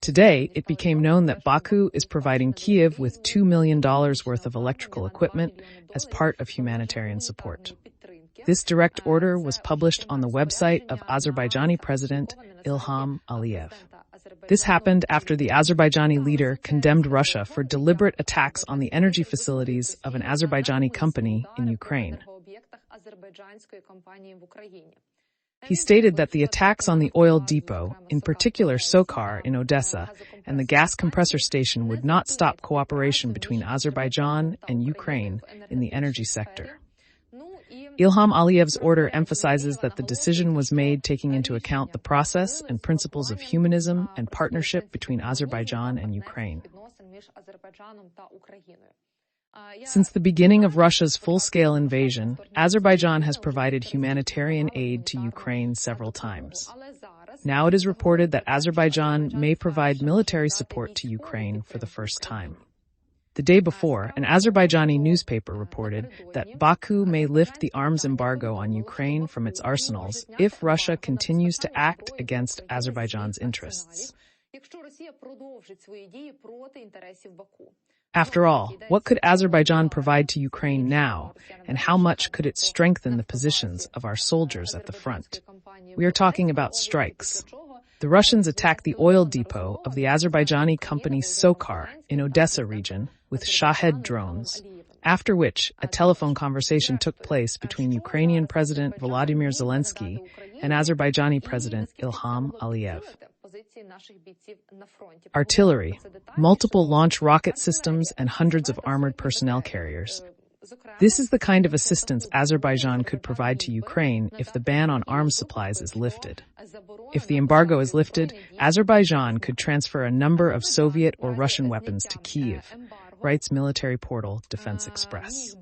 Today, it became known that Baku is providing Kyiv with $2 million worth of electrical equipment as part of humanitarian support. This direct order was published on the website of Azerbaijani President Ilham Aliyev. This happened after the Azerbaijani leader condemned Russia for deliberate attacks on the energy facilities of an Azerbaijani company in Ukraine. He stated that the attacks on the oil depot, in particular Sokar in Odessa, and the gas compressor station would not stop cooperation between Azerbaijan and Ukraine in the energy sector. Ilham Aliyev's order emphasizes that the decision was made taking into account the process and principles of humanism and partnership between Azerbaijan and Ukraine. Since the beginning of Russia's full-scale invasion, Azerbaijan has provided humanitarian aid to Ukraine several times. Now it is reported that Azerbaijan may provide military support to Ukraine for the first time. The day before, an Azerbaijani newspaper reported that Baku may lift the arms embargo on Ukraine from its arsenals if Russia continues to act against Azerbaijan's interests. After all, what could Azerbaijan provide to Ukraine now, and how much could it strengthen the positions of our soldiers at the front? We are talking about strikes. The Russians attacked the oil depot of the Azerbaijani company Sokar in Odessa region with Shahed drones, after which a telephone conversation took place between Ukrainian President Volodymyr Zelensky and Azerbaijani President Ilham Aliyev. Artillery, multiple launch rocket systems, and hundreds of armored personnel carriers. This is the kind of assistance Azerbaijan could provide to Ukraine if the ban on arms supplies is lifted. If the embargo is lifted, Azerbaijan could transfer a number of Soviet or Russian weapons to Kyiv, writes military portal Defense Express.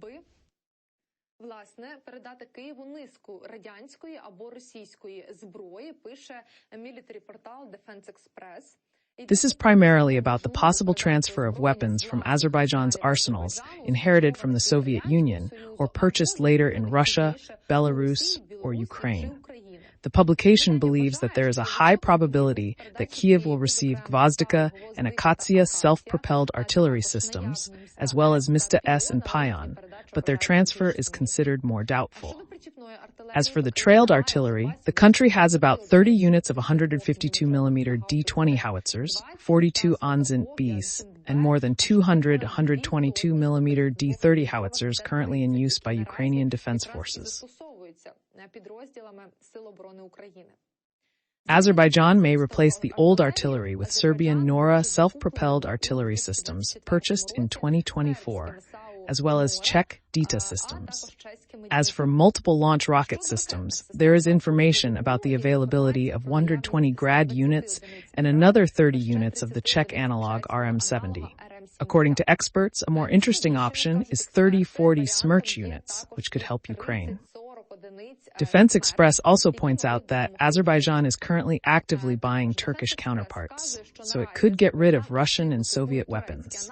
Власне, передати Києву низку радянської або російської зброї, пише military portal Defense Express. This is primarily about the possible transfer of weapons from Azerbaijan's arsenals inherited from the Soviet Union or purchased later in Russia, Belarus, or Ukraine. The publication believes that there is a high probability that Kyiv will receive Gvozdika and Akatsiya self-propelled artillery systems, as well as Mista S and Pion, but their transfer is considered more doubtful. As for the trailed artillery, the country has about 30 units of 152mm D-20 howitzers, 42 Onzent Bs, and more than 200 122mm D-30 howitzers currently in use by Ukrainian defense forces. Azerbaijan may replace the old artillery with Serbian Nora self-propelled artillery systems purchased in 2024, as well as Czech DITA systems. As for multiple launch rocket systems, there is information about the availability of 120 Grad units and another 30 units of the Czech analog RM-70. According to experts, a more interesting option is 30-40 Smerch units, which could help Ukraine. Defense Express also points out that Azerbaijan is currently actively buying Turkish counterparts, so it could get rid of Russian and Soviet weapons.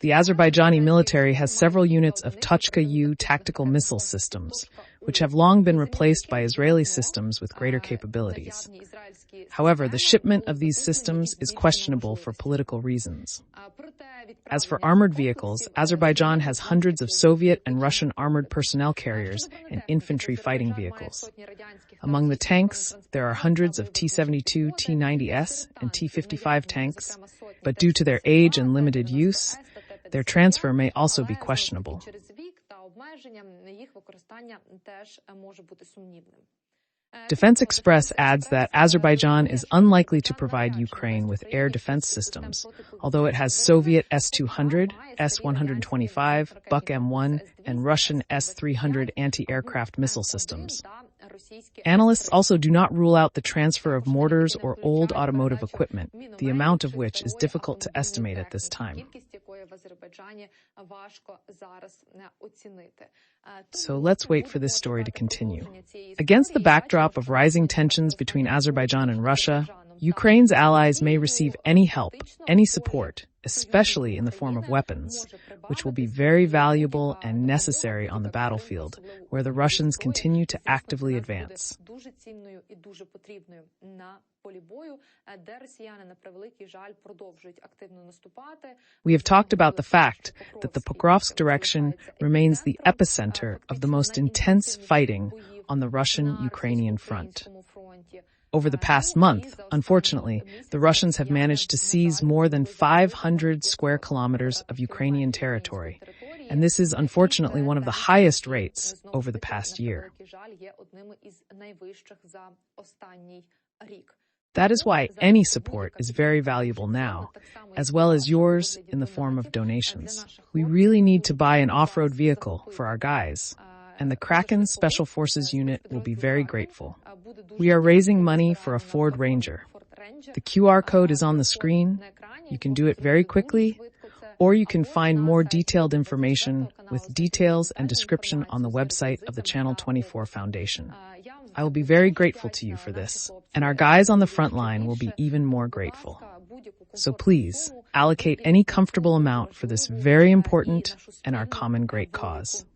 The Azerbaijani military has several units of Tuchka-U tactical missile systems, which have long been replaced by Israeli systems with greater capabilities. However, the shipment of these systems is questionable for political reasons. As for armored vehicles, Azerbaijan has hundreds of Soviet and Russian armored personnel carriers and infantry fighting vehicles. Among the tanks, there are hundreds of T-72, T-90S, and T-55 tanks, but due to their age and limited use, their transfer may also be questionable. Defense Express adds that Azerbaijan is unlikely to provide Ukraine with air defense systems, although it has Soviet S-200, S-125, Buk M1, and Russian S-300 anti-aircraft missile systems. Analysts also do not rule out the transfer of mortars or old automotive equipment, the amount of which is difficult to estimate at this time. So let's wait for this story to continue. Against the backdrop of rising tensions between Azerbaijan and Russia, Ukraine's allies may receive any help, any support, especially in the form of weapons, which will be very valuable and necessary on the battlefield, where the Russians continue to actively advance. We have talked about the fact that the Pokrovsk direction remains the epicenter of the most intense fighting on the Russian-Ukrainian front. Over the past month, unfortunately, the Russians have managed to seize more than 500 square kilometers of Ukrainian territory, and this is unfortunately one of the highest rates over the past year. That is why any support is very valuable now, as well as yours in the form of donations. We really need to buy an off-road vehicle for our guys, and the Kraken Special Forces unit will be very grateful. We are raising money for a Ford Ranger. The QR code is on the screen. You can do it very quickly, or you can find more detailed information with details and description on the website of the Channel 24 Foundation. I will be very grateful to you for this, and our guys on the front line will be even more grateful. So please, allocate any comfortable amount for this very important and our common great cause.